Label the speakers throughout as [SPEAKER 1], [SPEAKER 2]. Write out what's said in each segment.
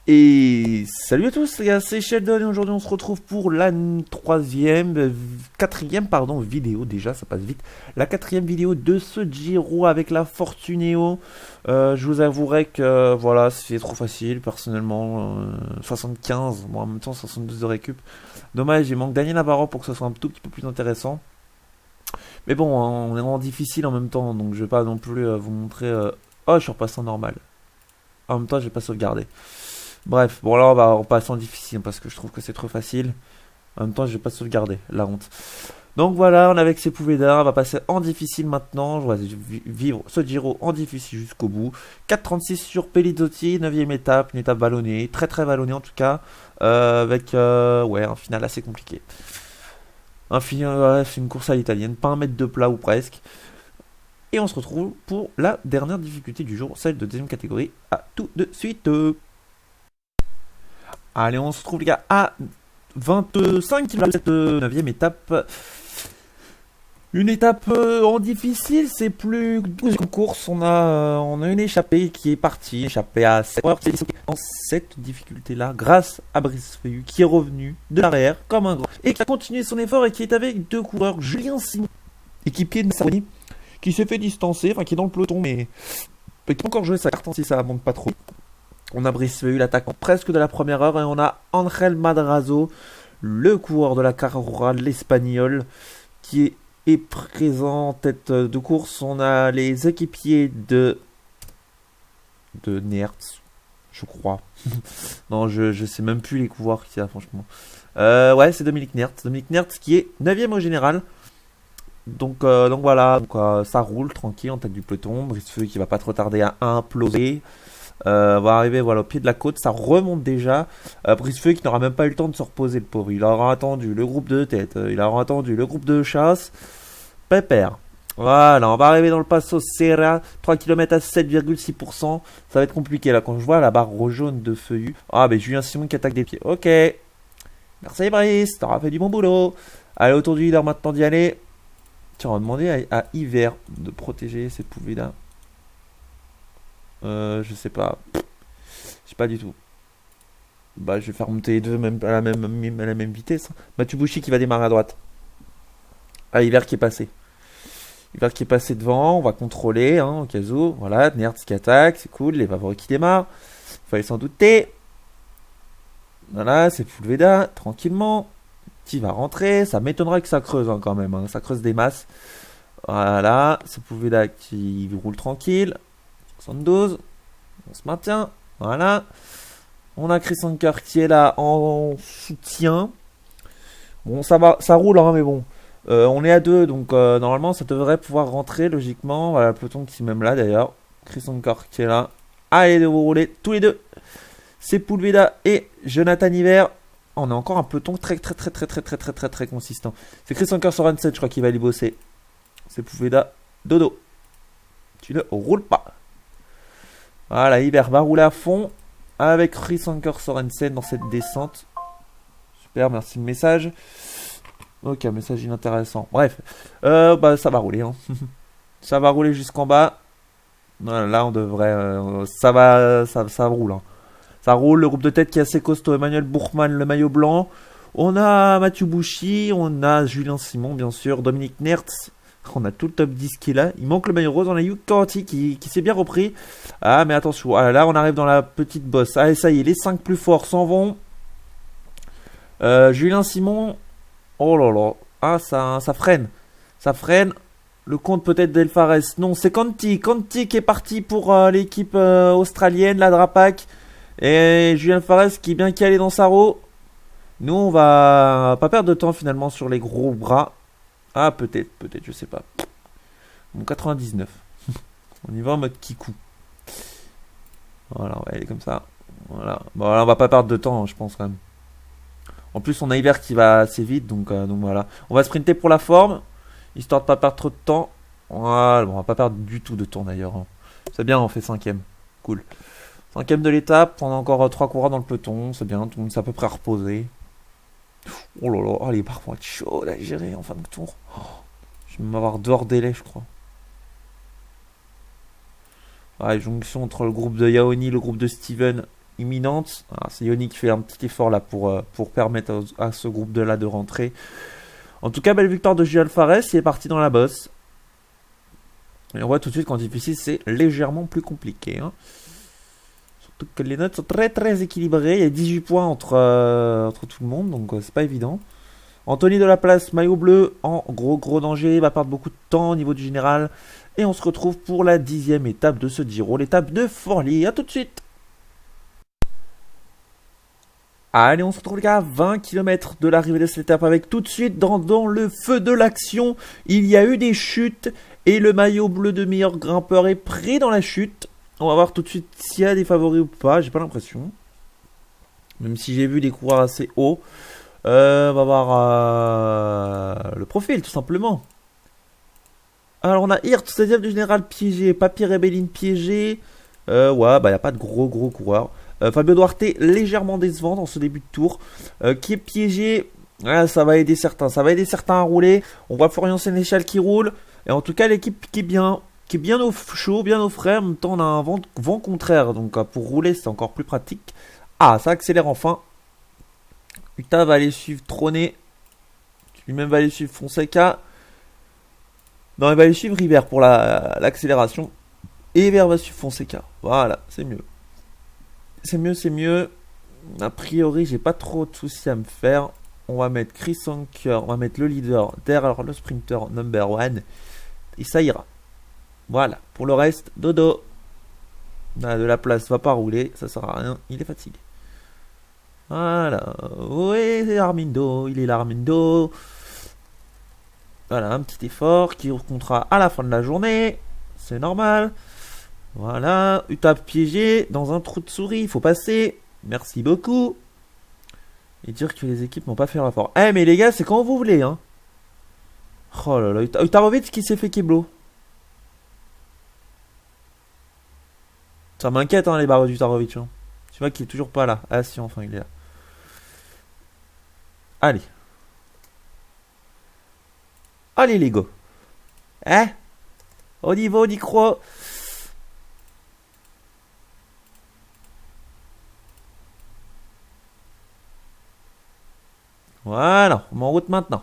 [SPEAKER 1] Et salut à tous les gars, c'est Sheldon et aujourd'hui on se retrouve pour la quatrième pardon vidéo déjà, ça passe vite. La quatrième vidéo de ce Giro avec la Fortuneo. Je vous avouerai que voilà, c'est trop facile personnellement. 75, bon en même temps 72 de récup. Dommage, il manque Daniel Navarro pour que ce soit un tout petit peu plus intéressant. Mais bon, hein, on est en difficile en même temps, donc je vais pas non plus vous montrer. Oh, je suis repassé en normal. En même temps, j'ai pas sauvegardé. Bref, bon là on va repasser en difficile parce que je trouve que c'est trop facile. En même temps, je vais pas sauvegarder, la honte. Donc voilà, on est avec ces Pouveda, on va passer en difficile maintenant. Je vais vivre ce Giro en difficile jusqu'au bout. 4,36 sur Pelizzotti, 9ème étape, une étape vallonnée, très très vallonnée en tout cas, avec ouais, un final assez compliqué. Un final, ouais, c'est une course à l'italienne, pas un mètre de plat ou presque. Et on se retrouve pour la dernière difficulté du jour, celle de deuxième catégorie. À tout de suite. Allez, on se retrouve les gars à 25 km de 9ème étape. Une étape en difficile, c'est plus qu'une course. On a une échappée qui est partie, échappée à 7 heures dans cette difficulté-là, grâce à Brice Feuillu qui est revenu de l'arrière comme un grand et qui a continué son effort et qui est avec deux coureurs, Julien Simon, équipier de Saroni, qui s'est fait distancer, enfin qui est dans le peloton, mais qui a encore joué sa carte si ça monte pas trop. On a Brice Feuillu, l'attaquant presque de la première heure, et on a Angel Madrazo, le coureur de la Carrera, l'Espagnol, qui est présent en tête de course. On a les équipiers de Nertz, je crois. Non, je sais même plus les coureurs qu'il y a, franchement. Ouais, c'est Dominique Nertz. Dominique Nertz qui est 9ème au général. Donc voilà, ça roule tranquille en tête du peloton. Brice Feuillu qui va pas trop tarder à imploser. Va arriver voilà, au pied de la côte, ça remonte déjà. Brice Feuillu qui n'aura même pas eu le temps de se reposer, le pauvre. Il aura attendu le groupe de tête, il aura attendu le groupe de chasse. Pépère. Voilà, on va arriver dans le Passo Serra, 3 km à 7,6%. Ça va être compliqué là quand je vois la barre rouge jaune de Feuillu. Ah, mais Julien Simon qui attaque des pieds. Ok. Merci Brice, t'auras fait du bon boulot. Allez, autour du leader maintenant d'y aller. Tiens, on va demander à Hiver de protéger ces pouvées là. Je sais pas. Je sais pas du tout. Bah, je vais faire monter les deux même à la même vitesse. Matsubushi qui va démarrer à droite. Ah, Hiver qui est passé. Hiver qui est passé devant. On va contrôler, hein, au cas où. Voilà, Nertz qui attaque. C'est cool. Les favoris qui démarrent. Fallait s'en douter. Voilà, c'est Fulveda. Tranquillement. Qui va rentrer. Ça m'étonnerait que ça creuse hein, quand même. Hein. Ça creuse des masses. Voilà. C'est Fulveda qui roule tranquille. 72. On se maintient. Voilà. On a Chris Anker qui est là en soutien. Bon, ça va, ça roule, hein, mais bon. On est à deux, donc normalement ça devrait pouvoir rentrer logiquement. Voilà, le peloton qui est même là d'ailleurs. Chris Anker qui est là. Allez, vous roulez tous les deux. C'est Poulveda et Jonathan Hiver. On a encore un peloton très consistant. C'est Chris Anker sur 27, je crois qu'il va aller bosser. C'est Poulveda. Dodo. Tu ne roules pas. Voilà, Hiver va rouler à fond avec Chris Anker Sorensen dans cette descente. Super, merci le message. Ok, message inintéressant. Bref, bah ça va rouler. Hein. Ça va rouler jusqu'en bas. Voilà, là, on devrait. Ça roule. Hein. Ça roule. Le groupe de tête qui est assez costaud. Emmanuel Bourgman, le maillot blanc. On a Matsubushi. On a Julien Simon, bien sûr. Dominique Nertz. On a tout le top 10 qui est là. Il manque le maillot rose. On a Yuki Kanti qui s'est bien repris. Ah, mais attention. Ah, là, on arrive dans la petite bosse. Allez, ça y est. Les 5 plus forts s'en vont. Julien Simon. Oh là là. Ah, ça freine. Ça freine. Le compte peut-être d'El Fares. Non, c'est Kanti. Kanti qui est parti pour l'équipe australienne, la Drapac. Et Julien Fares qui est bien calé dans sa roue. Nous, on va pas perdre de temps finalement sur les gros bras. Ah, peut-être, je sais pas. Bon, 99. On y va en mode kikou. Voilà, ouais, elle est comme ça. Voilà. Bon, là, on va pas perdre de temps, je pense quand même. En plus, on a Hiver qui va assez vite, donc voilà. On va sprinter pour la forme, histoire de pas perdre trop de temps. Voilà, bon, on va pas perdre du tout de temps d'ailleurs. Hein. C'est bien, on fait 5ème. Cool. 5ème de l'étape, on a encore 3 coureurs dans le peloton, c'est bien, tout le monde s'est à peu près reposé. Oh là là, oh, les barres vont être chaudes à gérer en fin de tour. Oh, je vais m'avoir 2 heures délai, je crois. Ouais, jonction entre le groupe de Yaoni, le groupe de Steven imminente. C'est Yoni qui fait un petit effort là pour permettre à ce groupe de là de rentrer. En tout cas, belle victoire de Jules Fares, il est parti dans la bosse. Et on voit tout de suite qu'en difficile, c'est légèrement plus compliqué. Hein. Surtout que les notes sont très très équilibrées. Il y a 18 points entre tout le monde, donc c'est pas évident. Anthony de la Place, maillot bleu, en gros danger. Il va perdre beaucoup de temps au niveau du général. Et on se retrouve pour la 10e étape de ce Giro, l'étape de Forlì. A tout de suite. Allez, on se retrouve les gars à 20 km de l'arrivée de cette étape avec tout de suite dans le feu de l'action. Il y a eu des chutes et le maillot bleu de meilleur grimpeur est pris dans la chute. On va voir tout de suite s'il y a des favoris ou pas, j'ai pas l'impression. Même si j'ai vu des coureurs assez hauts. On va voir le profil tout simplement. Alors on a Hirt, 16e du général piégé, Papy Rebellin piégé. Ouais, bah il n'y a pas de gros coureurs. Fabio Duarte légèrement décevant dans ce début de tour. Qui est piégé. Ça va aider certains. Ça va aider certains à rouler. On voit Florian Sénéchal qui roule. Et en tout cas l'équipe qui est bien au chaud, bien au frais. En même temps on a un vent contraire. Donc pour rouler c'est encore plus pratique. Ah, ça accélère enfin. Uta va aller suivre Troné. Lui-même va aller suivre Fonseca. Non, il va aller suivre River pour l'accélération. Et River va suivre Fonseca. Voilà, c'est mieux. C'est mieux. A priori, j'ai pas trop de soucis à me faire. On va mettre Chris Anker, on va mettre le leader derrière le sprinter number 1. Et ça ira. Voilà. Pour le reste, dodo. On a de la place, va pas rouler. Ça sert à rien. Il est fatigué. Voilà. Oui, c'est Armindo. Il est là, Armindo. Voilà, un petit effort qui comptera à la fin de la journée. C'est normal. Voilà. Uta piégé dans un trou de souris. Il faut passer. Merci beaucoup. Et dire que les équipes n'ont pas fait leur effort. Eh, mais les gars, c'est quand vous voulez, hein. Oh là là. Utarovic qui s'est fait Keblo. Ça m'inquiète, hein, les barres d'Utarovic. Hein. Tu vois qu'il est toujours pas là. Ah, si, enfin, il est là. Allez. Allez, les gars. Hein? On y va, on y croit. Voilà, on est en route maintenant.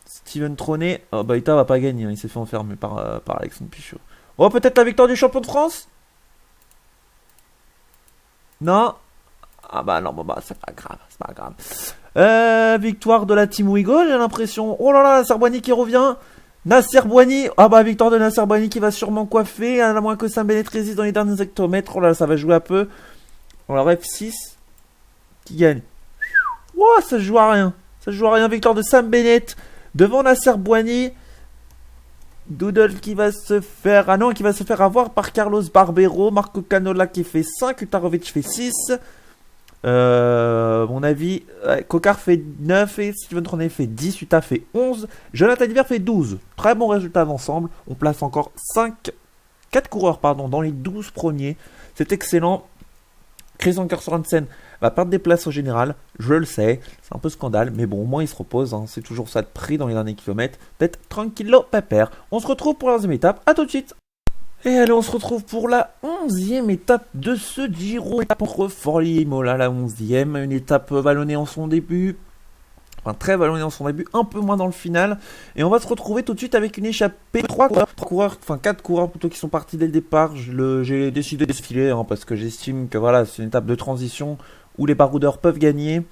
[SPEAKER 1] Steven Troné. Oh, bah, Ita va pas gagner. Hein. Il s'est fait enfermer par Alexandre Pichot. Oh, peut-être la victoire du champion de France? Non? Ah bah non, bah c'est pas grave, c'est pas grave. Victoire de la Team Ouigo, j'ai l'impression. Oh là là, Nasser Boigny qui revient. Nasser Boigny. Ah bah victoire de Nasser Boigny qui va sûrement coiffer. À moins que Saint-Benet résiste dans les derniers hectomètres. Oh là là, ça va jouer un peu. Alors F6. Qui gagne. Ouah, ça se joue à rien. Ça se joue à rien. Victoire de Saint-Benet devant Nasser Boigny. Doodle qui va se faire... Ah non, qui va se faire avoir par Carlos Barbero. Marco Canola qui fait 5. Utarovic fait 6. Mon avis, Cocard fait 9 et Steven Tronet fait 10, Uta fait 11, Jonathan Hiver fait 12. Très bon résultat d'ensemble. On place encore 4 coureurs dans les 12 premiers. C'est excellent. Chris Anker Sorensen va perdre des places au général, je le sais, c'est un peu scandale, mais bon, au moins il se repose, hein. C'est toujours ça de prix dans les derniers kilomètres. Peut-être tranquillo pépère. On se retrouve pour la deuxième étape, à tout de suite. Et allez, on se retrouve pour la 11e étape de ce Giro. Étape entre Forlì et Mola, la 11e. Une étape vallonnée en son début. Enfin, très vallonnée en son début, un peu moins dans le final. Et on va se retrouver tout de suite avec une échappée. 4 coureurs plutôt qui sont partis dès le départ. J'ai décidé de défiler hein, parce que j'estime que voilà, c'est une étape de transition où les baroudeurs peuvent gagner.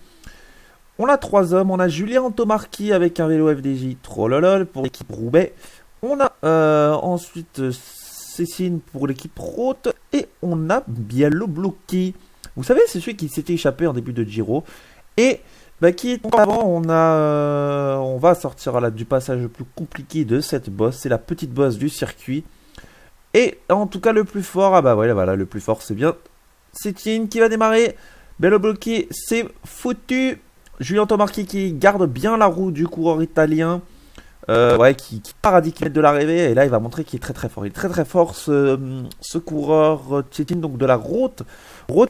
[SPEAKER 1] On a 3 hommes. On a Julien Antomarchi avec un vélo FDJ Trollolol pour l'équipe Roubaix. On a ensuite... Cécine pour l'équipe Roth et on a Biello Blocchi. Vous savez, c'est celui qui s'était échappé en début de Giro et qui est avant. On va sortir là du passage le plus compliqué de cette bosse. C'est la petite bosse du circuit et en tout cas le plus fort. Ah bah voilà, le plus fort c'est bien Cécine qui va démarrer. Biello Blocchi c'est foutu. Julien Tomarchi qui garde bien la roue du coureur italien. Qui part à 10 km de l'arrivée et là il va montrer qu'il est très très fort. Il est très très fort ce coureur Tchétine donc de la Roth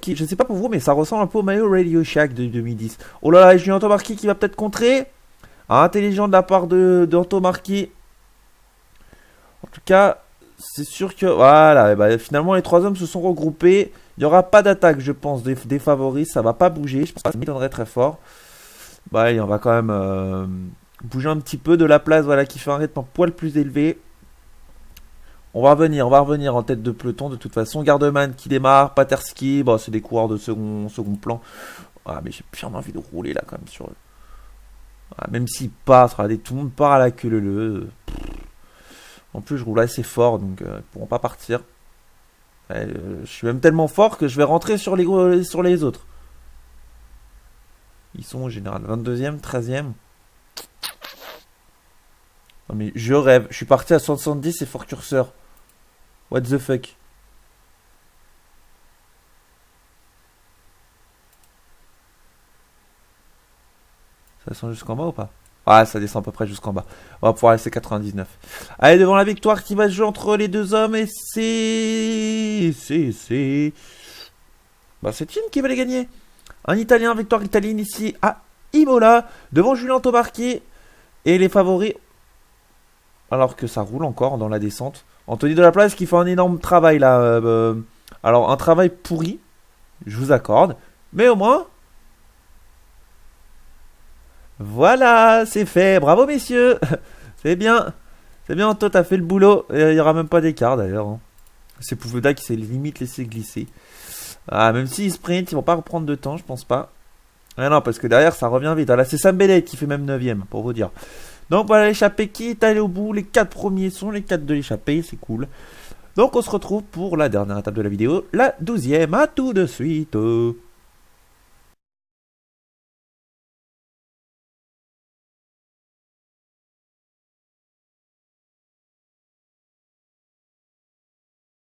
[SPEAKER 1] qui, je sais pas pour vous mais ça ressemble un peu au maillot Radio Shack de 2010. Oh là là, Julien Antomarchi qui va peut-être contrer. Intelligent de la part de Antomarchi. En tout cas C'est sûr que... Voilà, bah, finalement, les 3 hommes se sont regroupés. Il n'y aura pas d'attaque, je pense, des favoris. Ça va pas bouger. Je pense que ça m'étonnerait très fort. Bah, allez, on va quand même bouger un petit peu de la place, voilà, qui fait un rythme un poil plus élevé. On va revenir en tête de peloton de toute façon. Gardeman qui démarre, Paterski, bon, c'est des coureurs de second plan. Ah, mais j'ai bien envie de rouler là quand même sur eux. Ah, même s'ils passent, regardez, tout le monde part à la queue leu. En plus, je roule assez fort, donc ils pourront pas partir. Je suis même tellement fort que je vais rentrer sur les autres. Ils sont au général 22e, 13e. Non mais je rêve, je suis parti à 70 et fort curseur. What the fuck. Ça descend jusqu'en bas ou pas? Ah, ça descend à peu près jusqu'en bas. On va pouvoir laisser 99. Allez, devant la victoire qui va se jouer entre les 2 hommes et c'est... Bah, c'est Tim qui va les gagner. Un Italien, victoire italienne ici à Imola, devant Julien Tobarchi. Et les favoris, alors que ça roule encore dans la descente. Anthony Delaplace qui fait un énorme travail là. Alors, un travail pourri, je vous accorde. Mais au moins... Voilà, c'est fait. Bravo, messieurs. C'est bien. C'est bien, toi, t'as fait le boulot. Il n'y aura même pas d'écart, d'ailleurs. Hein. C'est Pouvoda qui s'est limite laissé glisser. Ah, même s'ils sprint, ils vont pas reprendre de temps, je pense pas. Ah non, parce que derrière, ça revient vite. Ah, là, c'est Sam Bennett qui fait même 9ème, pour vous dire. Donc, voilà, l'échappée qui est allé au bout. Les 4 premiers sont les 4 de l'échappée. C'est cool. Donc, on se retrouve pour la dernière étape de la vidéo. La 12ème. À tout de suite.